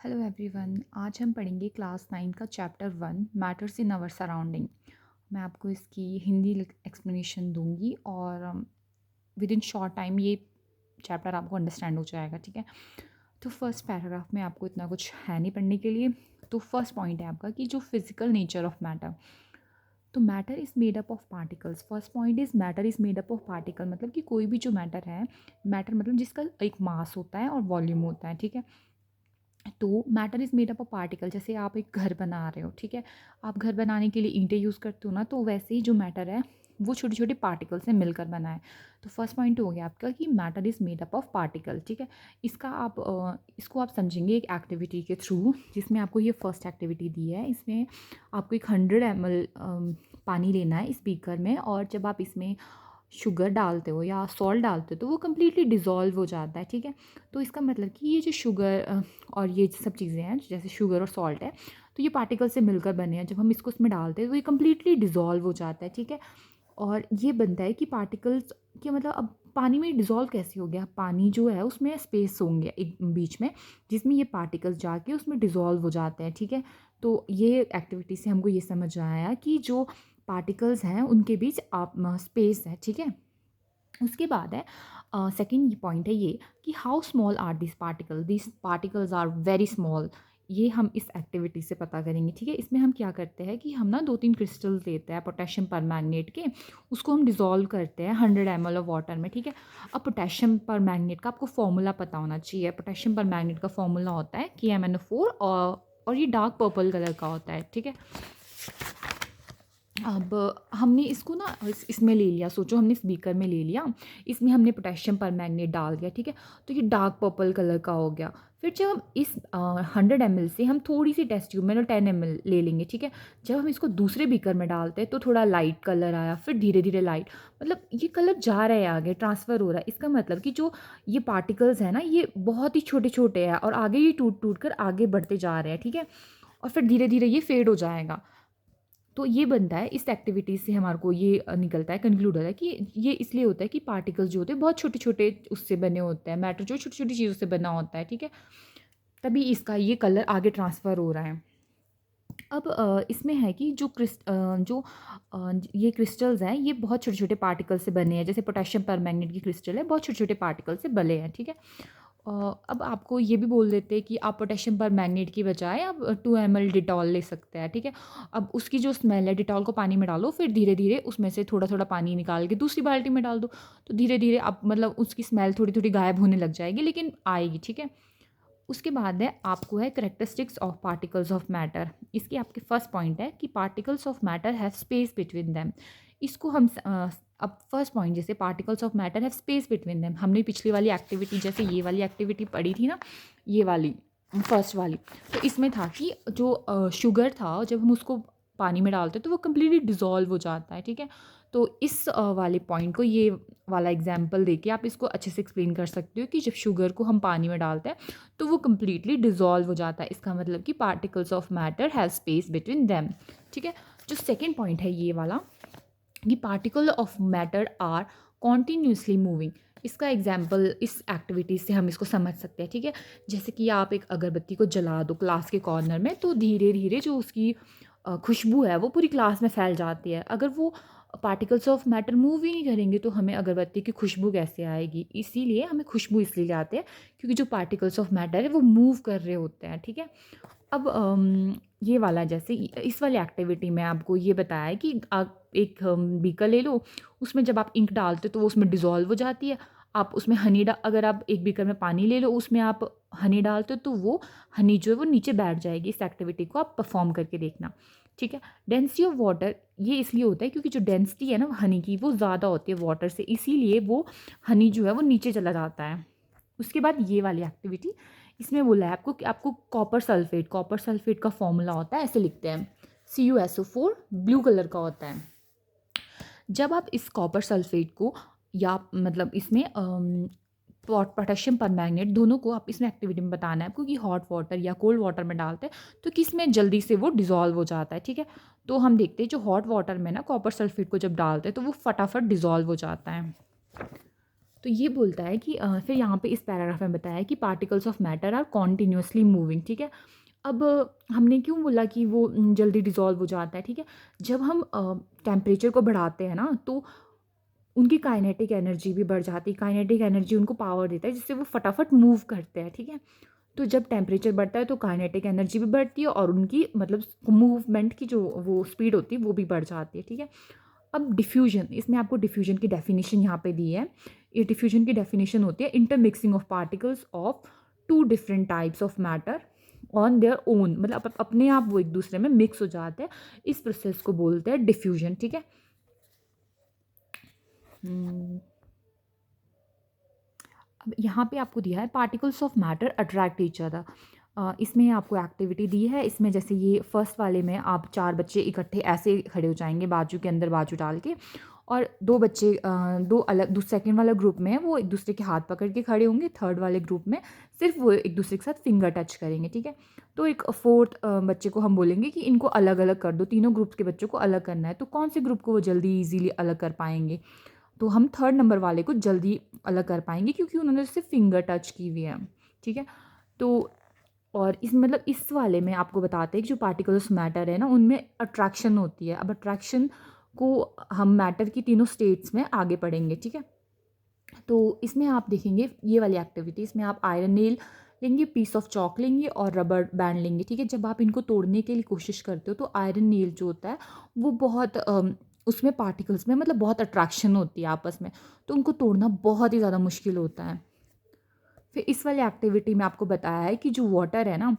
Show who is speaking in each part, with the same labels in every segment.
Speaker 1: Hello everyone, आज हम पढ़ेंगे क्लास 9 का chapter 1 matters in our surrounding. मैं आपको इसकी हिंदी एक्सप्लेनेशन दूंगी और विद इन शॉर्ट टाइम ये चैप्टर आपको अंडरस्टैंड हो जाएगा। ठीक है, तो फर्स्ट पैराग्राफ में आपको इतना कुछ है नहीं पढ़ने के लिए। तो फर्स्ट पॉइंट है आपका कि जो फिजिकल नेचर ऑफ मैटर। तो matter is made up of particles. First point is matter is made up of particle, मतलब कि कोई भी जो मैटर है, मैटर मतलब जिसका एक मास होता है और वॉल्यूम होता है। ठीक है, तो matter is made up of particle. जैसे आप एक घर बना रहे हो, ठीक है, आप घर बनाने के लिए ईंटें यूज़ करते हो ना, तो वैसे ही जो मैटर है वो छोटे छोटे पार्टिकल से मिलकर बना है। तो फर्स्ट पॉइंट हो गया आपका कि matter is made up of particle. ठीक है, इसको आप समझेंगे एक एक्टिविटी के थ्रू, जिसमें आपको ये फर्स्ट एक्टिविटी दी है। इसमें आपको एक 100 ml पानी लेना है इस बीकर में, और जब आप इसमें शुगर डालते हो या सॉल्ट डालते हो तो वो कम्प्लीटली डिज़ोल्व हो जाता है। ठीक है, तो इसका मतलब कि ये जो शुगर और ये सब चीज़ें हैं, जैसे शुगर और सॉल्ट है, तो ये पार्टिकल से मिलकर बने हैं। जब हम इसको इसमें डालते हैं तो ये कम्प्लीटली डिज़ोल्व हो जाता है। ठीक है, और ये बनता है कि पार्टिकल्स के मतलब अब पानी में डिज़ोल्व कैसे हो गया। पानी जो है उसमें स्पेस होंगे एक बीच में, जिसमें ये पार्टिकल्स जाके उसमें डिज़ोल्व हो जाते हैं। ठीक है, तो ये एक्टिविटी से हमको ये समझ आया कि जो पार्टिकल्स हैं उनके बीच आप स्पेस है। ठीक है, उसके बाद है सेकंड पॉइंट है ये कि how small are this particles are very small. ये हम इस एक्टिविटी से पता करेंगे। ठीक है, इसमें हम क्या करते हैं कि हम ना 2-3 क्रिस्टल्स लेते हैं पोटेशियम परमैंगनेट के, उसको हम डिज़ोल्व करते हैं 100 ml ऑफ वाटर में। ठीक है, अब पोटेशियम परमैंगनेट का आपको फॉर्मूला पता होना चाहिए। पोटेशियम परमैंगनेट का फॉर्मूला होता है KMnO4, और ये डार्क पर्पल कलर का होता है। ठीक है, अब हमने इसको ना इसमें ले लिया, सोचो हमने इस बीकर में ले लिया, इसमें हमने पोटेशियम परमैंगनेट डाल दिया। ठीक है, तो ये डार्क पर्पल कलर का हो गया। फिर जब हम इस 100 ml से हम थोड़ी सी टेस्ट ट्यूब में 10 ml ले लेंगे। ठीक है, जब हम इसको दूसरे बीकर में डालते हैं तो थोड़ा लाइट कलर आया, फिर धीरे धीरे लाइट, मतलब ये कलर जा रहा है आगे, ट्रांसफ़र हो रहा है। इसका मतलब कि जो ये पार्टिकल्स हैं ना, ये बहुत ही छोटे छोटे हैं और आगे ये टूट टूट कर आगे बढ़ते जा रहे हैं। ठीक है, और फिर धीरे धीरे ये फेड हो जाएगा। तो ये बनता है, इस एक्टिविटी से हमारे को ये निकलता है, कंक्लूड होता है कि ये इसलिए होता है कि पार्टिकल्स जो होते हैं बहुत छोटे छोटे उससे बने होते हैं, मैटर जो छोटी छोटी चीज़ों से बना होता है। ठीक है, तभी इसका ये कलर आगे ट्रांसफ़र हो रहा है। अब इसमें है कि ये क्रिस्टल्स हैं, ये बहुत छोटे छोटे पार्टिकल से बने हैं। जैसे पोटेशियम परमैंगनेट की क्रिस्टल है, बहुत छोटे छोटे पार्टिकल से बने हैं। ठीक है, अब आपको ये भी बोल देते हैं कि आप पोटेशियम परमैंगनेट की बजाय आप 2 ml डिटॉल ले सकते हैं। ठीक है, अब उसकी जो स्मेल है, डिटॉल को पानी में डालो, फिर धीरे धीरे उसमें से थोड़ा थोड़ा पानी निकाल के दूसरी बाल्टी में डाल दो, तो धीरे धीरे आप मतलब उसकी स्मेल थोड़ी थोड़ी गायब होने लग जाएगी, लेकिन आएगी। ठीक है, उसके बाद है आपको है characteristics of particles of matter. इसकी आपके फर्स्ट पॉइंट है कि particles of matter have space between them. इसको हम अब फर्स्ट पॉइंट, जैसे particles of matter have space between them, हमने पिछली वाली एक्टिविटी, जैसे ये वाली एक्टिविटी पढ़ी थी ना, ये वाली फर्स्ट वाली, तो इसमें था कि जो शुगर था, जब हम उसको पानी में डालते तो वो कम्प्लीटली डिज़ोल्व हो जाता है। ठीक है, तो इस वाले पॉइंट को, ये वाला एग्जाम्पल देके आप इसको अच्छे से एक्सप्लेन कर सकते हो कि जब शुगर को हम पानी में डालते हैं तो वो कम्प्लीटली डिज़ोल्व हो जाता है। इसका मतलब कि particles of matter have space between them. ठीक है, जो सेकेंड पॉइंट है ये वाला कि particle of matter are continuously moving. इसका एग्जाम्पल इस एक्टिविटी से हम इसको समझ सकते हैं। ठीक है, जैसे कि आप एक अगरबत्ती को जला दो क्लास के कॉर्नर में, तो धीरे धीरे जो उसकी खुशबू है वो पूरी क्लास में फैल जाती है। अगर वो पार्टिकल्स ऑफ मैटर मूव ही नहीं करेंगे तो हमें अगरबत्ती की खुशबू कैसे आएगी। इसीलिए हमें खुशबू इसलिए आते हैं क्योंकि जो पार्टिकल्स ऑफ मैटर है वो मूव कर रहे होते हैं। ठीक है, अब ये वाला, जैसे इस वाली एक्टिविटी में आपको ये बताया है कि आप एक बीकर ले लो, उसमें जब आप इंक डालते हो तो वो उसमें डिज़ोल्व हो जाती है। आप उसमें अगर आप एक बीकर में पानी ले लो, उसमें आप हनी डालते हो तो वो हनी जो है वो नीचे बैठ जाएगी। इस एक्टिविटी को आप परफॉर्म करके देखना। ठीक है, डेंसिटी ऑफ वाटर, ये इसलिए होता है क्योंकि जो डेंसिटी है ना हनी की, वो ज़्यादा होती है वाटर से, इसीलिए वो हनी जो है वो नीचे चला जाता है। उसके बाद ये वाली एक्टिविटी, इसमें बोला है आपको कि आपको कॉपर सल्फेट का फॉर्मूला होता है, ऐसे लिखते हैं CuSO4, ब्लू कलर का होता है। जब आप इस कॉपर सल्फेट को, या मतलब इसमें पोटेशियम परमैंगनेट, दोनों को आप इसमें एक्टिविटी में बताना है आपको कि हॉट वाटर या कोल्ड वाटर में डालते हैं तो किस में जल्दी से वो डिज़ोल्व हो जाता है। ठीक है, तो हम देखते हैं जो हॉट वाटर में ना कॉपर सल्फेट को जब डालते हैं तो वो फटाफट डिज़ोल्व हो जाता है। तो ये बोलता है कि फिर यहाँ पे इस पैराग्राफ में बताया है कि particles of matter are continuously moving, ठीक है। अब हमने क्यों बोला कि वो जल्दी डिज़ोल्व हो जाता है, ठीक है। जब हम टेम्परेचर को बढ़ाते हैं ना, तो उनकी काइनेटिक एनर्जी भी बढ़ जाती है। काइनेटिक एनर्जी उनको पावर देता है जिससे वो फटाफट मूव करते हैं, ठीक है। तो जब टेम्परेचर बढ़ता है तो काइनेटिक एनर्जी भी बढ़ती है और उनकी मतलब मूवमेंट की जो वो स्पीड होती है वो भी बढ़ जाती है, ठीक है। अब डिफ्यूजन, इसमें आपको डिफ्यूजन की डेफिनेशन यहाँ पे दी है। ये डिफ्यूजन की डेफिनेशन होती है intermixing of particles of two different types of matter on their own, मतलब अपने आप वो एक दूसरे में मिक्स हो जाते हैं। इस प्रोसेस को बोलते हैं डिफ्यूजन, ठीक है। अब यहाँ पे आपको दिया है particles of matter attract each other. इसमें आपको एक्टिविटी दी है। इसमें जैसे ये फर्स्ट वाले में आप 4 बच्चे इकट्ठे ऐसे खड़े हो जाएंगे बाजू के अंदर बाजू डाल के, और 2 बच्चे दो अलग सेकेंड वाला ग्रुप में है वो एक दूसरे के हाथ पकड़ के खड़े होंगे। थर्ड वाले ग्रुप में सिर्फ वो एक दूसरे के साथ फिंगर टच करेंगे, ठीक है। तो एक फोर्थ बच्चे को हम बोलेंगे कि इनको अलग अलग कर दो, तीनों ग्रुप्स के बच्चों को अलग करना है। तो कौन से ग्रुप को वो जल्दी ईजीली अलग कर पाएंगे? तो हम थर्ड नंबर वाले को जल्दी अलग कर पाएंगे क्योंकि उन्होंने सिर्फ फिंगर टच की हुई है, ठीक है। तो और इस मतलब इस वाले में आपको बताते हैं कि जो पार्टिकल्स मैटर है ना उनमें अट्रैक्शन होती है। अब अट्रैक्शन को हम मैटर की तीनों स्टेट्स में आगे पढ़ेंगे, ठीक है। तो इसमें आप देखेंगे ये वाली एक्टिविटी, इसमें आप आयरन नेल लेंगे, पीस ऑफ चॉक लेंगे और रबर बैंड लेंगे, ठीक है। जब आप इनको तोड़ने के लिए कोशिश करते हो तो आयरन नेल जो होता है वो बहुत उसमें पार्टिकल्स में मतलब बहुत अट्रैक्शन होती है आपस में, तो उनको तोड़ना बहुत ही ज़्यादा मुश्किल होता है। फिर इस वाली एक्टिविटी में आपको बताया है कि जो वाटर है ना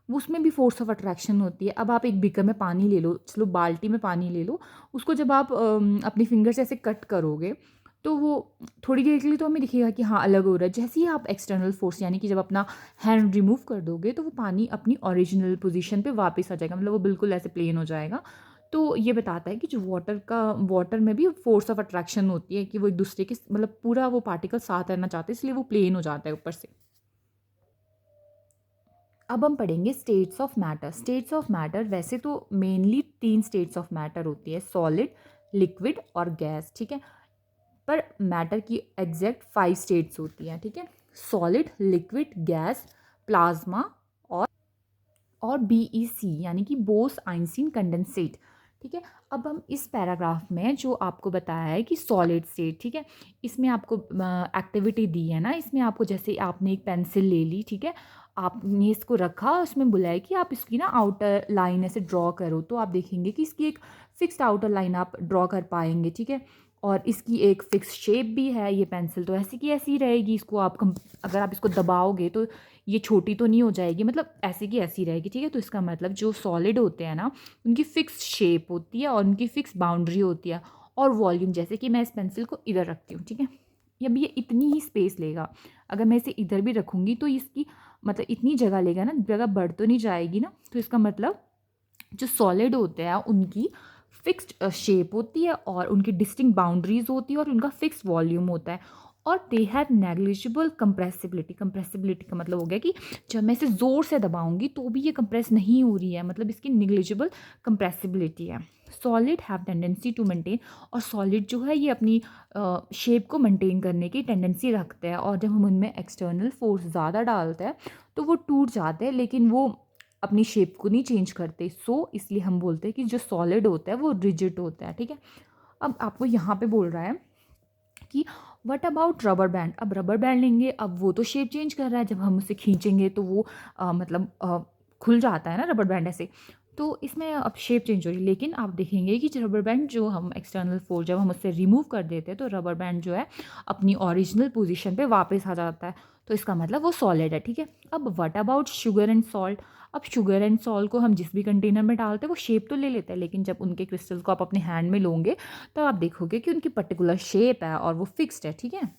Speaker 1: वो उसमें भी फोर्स ऑफ अट्रैक्शन होती है। अब आप एक बीकर में पानी ले लो, चलो बाल्टी में पानी ले लो, उसको जब आप अपनी फिंगर से ऐसे कट करोगे तो वो थोड़ी देर के लिए तो हमें दिखेगा कि हाँ अलग हो रहा है। जैसे ही आप एक्सटर्नल फोर्स यानी कि जब अपना हैंड रिमूव कर दोगे तो वो पानी अपनी ओरिजिनल पोजीशन पे वापस आ जाएगा, मतलब वो बिल्कुल ऐसे प्लेन हो जाएगा। तो ये बताता है कि जो वाटर में भी फोर्स ऑफ अट्रैक्शन होती है कि वो एक दूसरे के मतलब पूरा वो पार्टिकल साथ रहना चाहते हैं इसलिए वो प्लेन हो जाता है ऊपर से। अब हम पढ़ेंगे states of matter. States of matter वैसे तो मेनली 3 स्टेट्स ऑफ मैटर होती है, सॉलिड, लिक्विड और गैस, ठीक है। पर मैटर की एग्जैक्ट 5 स्टेट्स होती हैं, ठीक है। सॉलिड, लिक्विड, गैस, प्लाज्मा और BEC यानी कि बोस आइंस्टीन कंडेंसेट, ठीक है। अब हम इस पैराग्राफ में जो आपको बताया है कि सॉलिड स्टेट, ठीक है, इसमें आपको एक्टिविटी दी है ना, इसमें आपको जैसे आपने एक पेंसिल ले ली, ठीक है, आपने इसको रखा, उसमें बुलाया कि आप इसकी ना आउटर लाइन ऐसे ड्रॉ करो, तो आप देखेंगे कि इसकी एक फिक्स्ड आउटर लाइन आप ड्रॉ कर पाएंगे, ठीक है। और इसकी एक फिक्स शेप भी है। ये पेंसिल तो ऐसी की ऐसी रहेगी, इसको आप अगर आप इसको दबाओगे तो ये छोटी तो नहीं हो जाएगी, मतलब ऐसी की ऐसी रहेगी, ठीक है। तो इसका मतलब जो सॉलिड होते हैं ना उनकी फ़िक्स शेप होती है और उनकी फ़िक्स बाउंड्री होती है और वॉल्यूम, जैसे कि मैं इस पेंसिल को इधर रखती हूँ, ठीक है। अब ये इतनी ही स्पेस लेगा। अगर मैं इसे इधर भी रखूँगी तो इसकी मतलब इतनी जगह लेगा ना, जगह बढ़ तो नहीं जाएगी ना। तो इसका मतलब जो सॉलिड होते हैं उनकी फिक्स्ड शेप होती है और उनकी डिस्टिंक्ट बाउंड्रीज होती है और उनका फिक्स वॉल्यूम होता है और they have negligible compressibility. Compressibility का मतलब हो गया कि जब मैं इसे ज़ोर से दबाऊंगी तो भी ये कंप्रेस नहीं हो रही है, मतलब इसकी नेग्लिजिबल कंप्रेसिबिलिटी है। Solid have tendency to maintain, और सॉलिड जो है ये अपनी शेप को मेंटेन करने की टेंडेंसी रखते हैं और जब हम उनमें एक्सटर्नल फोर्स ज़्यादा डालते हैं तो वो टूट जाते हैं लेकिन वो अपनी शेप को नहीं चेंज करते। इसलिए हम बोलते हैं कि जो सॉलिड होता है वो रिजिड होता है, ठीक है। अब आपको यहाँ पे बोल रहा है कि व्हाट अबाउट रबर बैंड। अब रबर बैंड लेंगे, अब वो तो शेप चेंज कर रहा है, जब हम उसे खींचेंगे तो वो खुल जाता है ना रबर बैंड ऐसे, तो इसमें अब शेप चेंज हो रही है। लेकिन आप देखेंगे कि जो रबर बैंड जो हम एक्सटर्नल फोर्स जब हम उससे रिमूव कर देते हैं तो रबर बैंड जो है अपनी ओरिजिनल पोजीशन पे वापस आ जाता है, तो इसका मतलब वो सॉलिड है, ठीक है। अब what about sugar and salt. अब शुगर एंड सॉल्ट को हम जिस भी कंटेनर में डालते हैं वो शेप तो ले लेते हैं, लेकिन जब उनके क्रिस्टल्स को आप अपने हैंड में लोगे तो आप देखोगे कि उनकी पर्टिकुलर शेप है और वो फिक्स्ड है, ठीक है।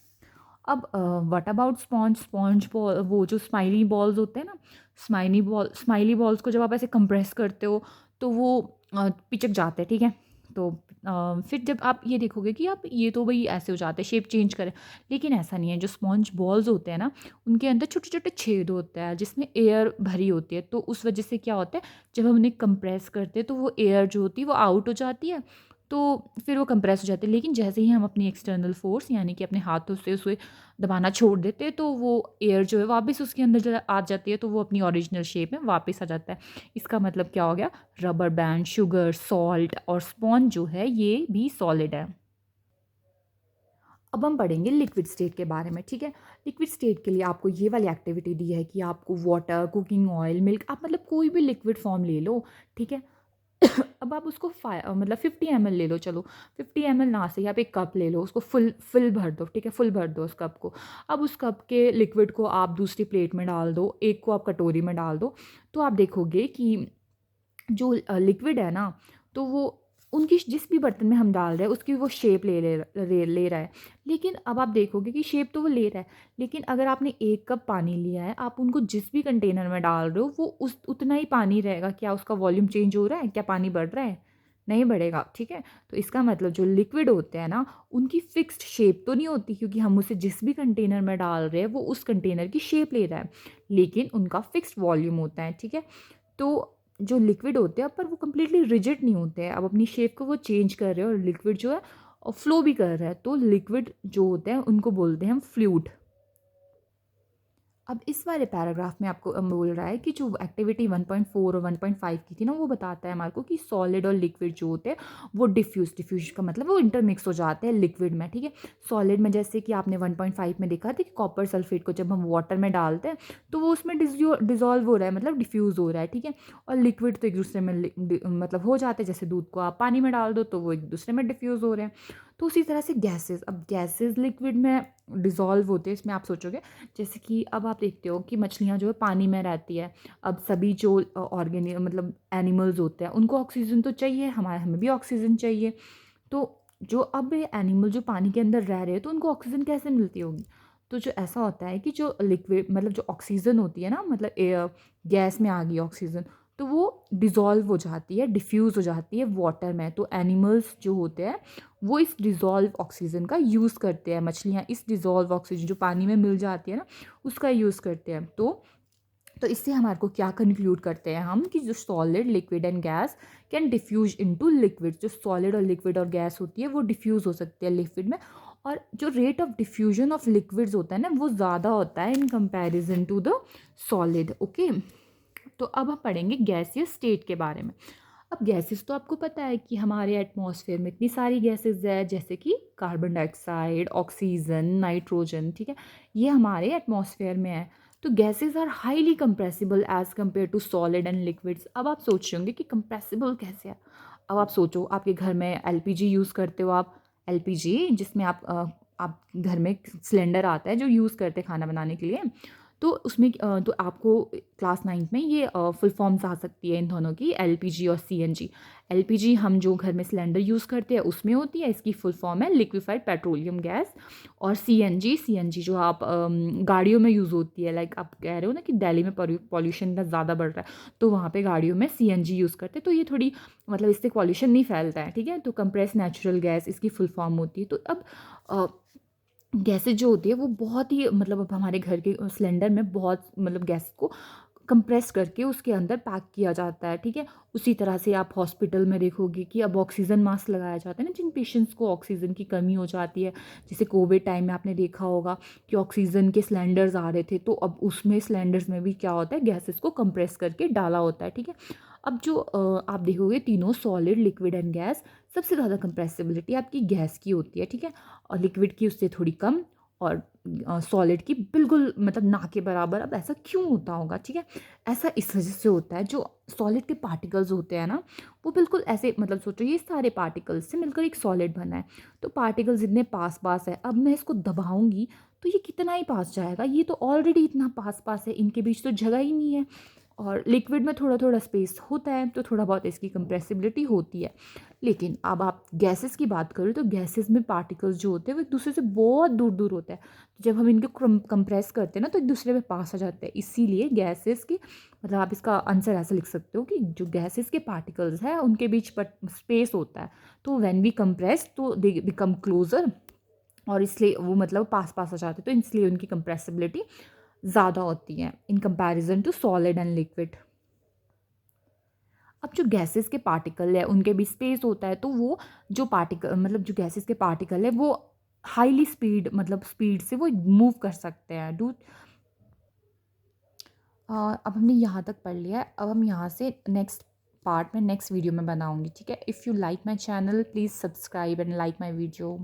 Speaker 1: अब what about sponge. Sponge ball, वो जो स्माइली बॉल्स होते हैं ना, स्माइली बॉल्स को जब आप ऐसे कंप्रेस करते हो तो वो पिचक जाते हैं, ठीक है। तो फिर जब आप ये देखोगे कि आप ये तो भाई ऐसे हो जाते हैं, शेप चेंज करें, लेकिन ऐसा नहीं है। जो स्पॉन्ज बॉल्स होते हैं ना उनके अंदर छोटे छोटे छेद होते हैं जिसमें एयर भरी होती है, तो उस वजह से क्या होता है जब हम उन्हें कंप्रेस करते हैं तो वो एयर जो होती है वो आउट हो जाती है, तो फिर वो कंप्रेस हो जाते हैं। लेकिन जैसे ही हम अपनी एक्सटर्नल फोर्स यानी कि अपने हाथों से उसे दबाना छोड़ देते हैं, तो वो एयर जो है वापस उसके अंदर आ जाती है, तो वो अपनी ओरिजिनल शेप में वापस आ जाता है। इसका मतलब क्या हो गया, रबर बैंड, शुगर, सॉल्ट और स्पॉन्ज जो है ये भी सॉलिड है। अब हम पढ़ेंगे लिक्विड स्टेट के बारे में, ठीक है। लिक्विड स्टेट के लिए आपको ये वाली एक्टिविटी दी है कि आपको वाटर, कुकिंग ऑयल, मिल्क, आप मतलब कोई भी लिक्विड फॉर्म ले लो, ठीक है। अब आप उसको मतलब 50 ml ले लो, चलो 50 ml ना सही, आप एक कप ले लो, उसको फुल फुल भर दो, ठीक है, फुल भर दो उस कप को। अब उस कप के लिक्विड को आप दूसरी प्लेट में डाल दो, एक को आप कटोरी में डाल दो, तो आप देखोगे कि जो लिक्विड है ना, तो वो उनकी जिस भी बर्तन में हम डाल रहे हैं उसकी वो शेप ले रहा है। लेकिन अब आप देखोगे कि शेप तो वो ले रहा है, लेकिन अगर आपने एक कप पानी लिया है, आप उनको जिस भी कंटेनर में डाल रहे हो वो उस उतना ही पानी रहेगा। क्या उसका वॉल्यूम चेंज हो रहा है? क्या पानी बढ़ रहा है? नहीं बढ़ेगा, ठीक है। तो इसका मतलब जो लिक्विड होते हैं ना, उनकी फिक्स्ड शेप तो नहीं होती, क्योंकि हम उसे जिस भी कंटेनर में डाल रहे हैं वो उस कंटेनर की शेप ले रहा है, लेकिन उनका फिक्स्ड वॉल्यूम होता है, ठीक है। तो जो लिक्विड होते हैं पर वो कम्प्लीटली रिजिड नहीं होते हैं, अब अपनी शेप को वो चेंज कर रहे हैं, और लिक्विड जो है फ्लो भी कर रहा है, तो लिक्विड जो होते हैं उनको बोलते हैं हम फ्लूइड। अब इस वाले पैराग्राफ में आपको बोल रहा है कि जो एक्टिविटी 1.4 और 1.5 की थी ना, वो बताता है हमारे को कि सॉलिड और लिक्विड जो होते हैं वो डिफ्यूज का मतलब वो इंटरमिक्स हो जाते हैं लिक्विड में, ठीक है। सॉलिड में जैसे कि आपने 1.5 में देखा था कि कॉपर सल्फेट को जब हम वाटर में डालते हैं तो वो उसमें डिजोल्व हो रहा है, मतलब डिफ्यूज़ हो रहा है, ठीक है। और लिक्विड तो एक दूसरे में मतलब हो जाते हैं, जैसे दूध को आप पानी में डाल दो तो वो एक दूसरे में डिफ्यूज़ हो रहे हैं। तो उसी तरह से गैसेज, अब गैसेज लिक्विड में डिज़ोल्व होते हैं, इसमें आप सोचोगे जैसे कि अब आप देखते हो कि मछलियाँ जो है पानी में रहती है। अब सभी जो मतलब एनिमल्स होते हैं उनको ऑक्सीजन तो चाहिए, हमें भी ऑक्सीजन चाहिए। तो जो अब ये एनिमल जो पानी के अंदर रह रहे हैं तो उनको ऑक्सीजन कैसे मिलती होगी? तो जो ऐसा होता है कि जो लिक्विड मतलब जो ऑक्सीजन होती है ना, मतलब गैस में आ गई ऑक्सीजन, तो वो डिज़ोल्व हो जाती है, डिफ्यूज़ हो जाती है वाटर में। तो एनिमल्स जो होते हैं वो इस डिज़ोल्व ऑक्सीजन का यूज़ करते हैं, मछलियाँ इस डिज़ोल्व ऑक्सीजन जो पानी में मिल जाती है ना उसका यूज़ करते हैं। तो इससे हमारे को क्या कंक्लूड करते हैं हम कि जो solid, liquid and gas can diffuse into liquid, जो सॉलिड और लिक्विड और गैस होती है वो डिफ्यूज़ हो सकती है लिक्विड में। और जो rate of diffusion of liquids होता है ना वो ज़्यादा होता है in comparison to the solid, okay. तो अब हम पढ़ेंगे गैसियस स्टेट के बारे में। अब गैसेस तो आपको पता है कि हमारे एटमॉस्फेयर में इतनी सारी गैसेस है, जैसे कि कार्बन डाइऑक्साइड, ऑक्सीजन, नाइट्रोजन, ठीक है, ये हमारे एटमॉस्फेयर में है। तो gases are highly compressible as compare to solid and liquids. अब आप सोच रहे होंगे कि कंप्रेसिबल कैसे है। अब आप सोचो, आपके घर में एलपीजी यूज़ करते हो आप, एलपीजी जिसमें आप घर में सिलेंडर आता है जो यूज़ करते हैं खाना बनाने के लिए। तो उसमें तो आपको क्लास 9th में ये फुल फॉर्म्स आ सकती है इन दोनों की, एलपीजी और सीएनजी। एलपीजी हम जो घर में सिलेंडर यूज़ करते हैं उसमें होती है, इसकी फुल फॉर्म है लिक्विफाइड पेट्रोलियम गैस। और सीएनजी जो आप गाड़ियों में यूज़ होती है, लाइक आप कह रहे हो ना कि दिल्ली में पॉल्यूशन इतना ज़्यादा बढ़ रहा है, तो वहाँ पे गाड़ियों में सीएनजी यूज़ करते हैं, तो ये थोड़ी मतलब इससे पॉल्यूशन नहीं फैलता है, ठीक है। तो कंप्रेस नेचुरल गैस इसकी फुल फॉर्म होती है। तो अब गैसेज़ जो होती है वो बहुत ही मतलब अब हमारे घर के सिलेंडर में बहुत मतलब गैस को कंप्रेस करके उसके अंदर पैक किया जाता है, ठीक है। उसी तरह से आप हॉस्पिटल में देखोगे कि अब ऑक्सीजन मास्क लगाया जाता है ना, जिन पेशेंट्स को ऑक्सीजन की कमी हो जाती है। जैसे कोविड टाइम में आपने देखा होगा कि ऑक्सीजन के सिलेंडर्स आ रहे थे, तो अब उसमें सिलेंडर्स में भी क्या होता है, गैसेस को कंप्रेस करके डाला होता है, ठीक है। अब जो आप देखोगे तीनों सॉलिड, लिक्विड एंड गैस, सबसे ज़्यादा कंप्रेसिबिलिटी आपकी गैस की होती है, ठीक है। और लिक्विड की उससे थोड़ी कम, और सॉलिड की बिल्कुल मतलब ना के बराबर। अब ऐसा क्यों होता होगा, ठीक है। ऐसा इस वजह से होता है, जो सॉलिड के पार्टिकल्स होते हैं ना वो बिल्कुल ऐसे मतलब सोचो ये सारे पार्टिकल्स से मिलकर एक सॉलिड बना है। तो पार्टिकल्स इतने पास पास है, अब मैं इसको दबाऊंगी तो ये कितना ही पास जाएगा, ये तो ऑलरेडी इतना पास पास है, इनके बीच तो जगह ही नहीं है। और लिक्विड में थोड़ा थोड़ा स्पेस होता है, तो थोड़ा बहुत इसकी कंप्रेसिबिलिटी होती है। लेकिन अब आप गैसेस की बात करें तो गैसेस में पार्टिकल्स जो होते हैं वो एक दूसरे से बहुत दूर दूर होते हैं। तो जब हम इनको कंप्रेस करते हैं ना तो एक दूसरे में पास आ जाते हैं, इसीलिए गैसेस की मतलब आप इसका आंसर ऐसा लिख सकते हो कि जो गैसेस के पार्टिकल्स हैं उनके बीच स्पेस होता है, तो व्हेन वी कंप्रेस तो दे बिकम क्लोजर, और इसलिए वो मतलब पास पास आ जाते हैं, तो इसलिए उनकी कंप्रेसिबिलिटी ज़्यादा होती है in comparison to solid and liquid. अब जो गैसेस के पार्टिकल है उनके भी स्पेस होता है, तो वो जो पार्टिकल मतलब जो गैसेस के पार्टिकल है वो हाईली स्पीड मतलब स्पीड से वो मूव कर सकते हैं डू। अब हमने यहाँ तक पढ़ लिया है, अब हम यहाँ से नेक्स्ट पार्ट में नेक्स्ट वीडियो में बनाऊंगी, ठीक है। If you like my channel please subscribe and like my video.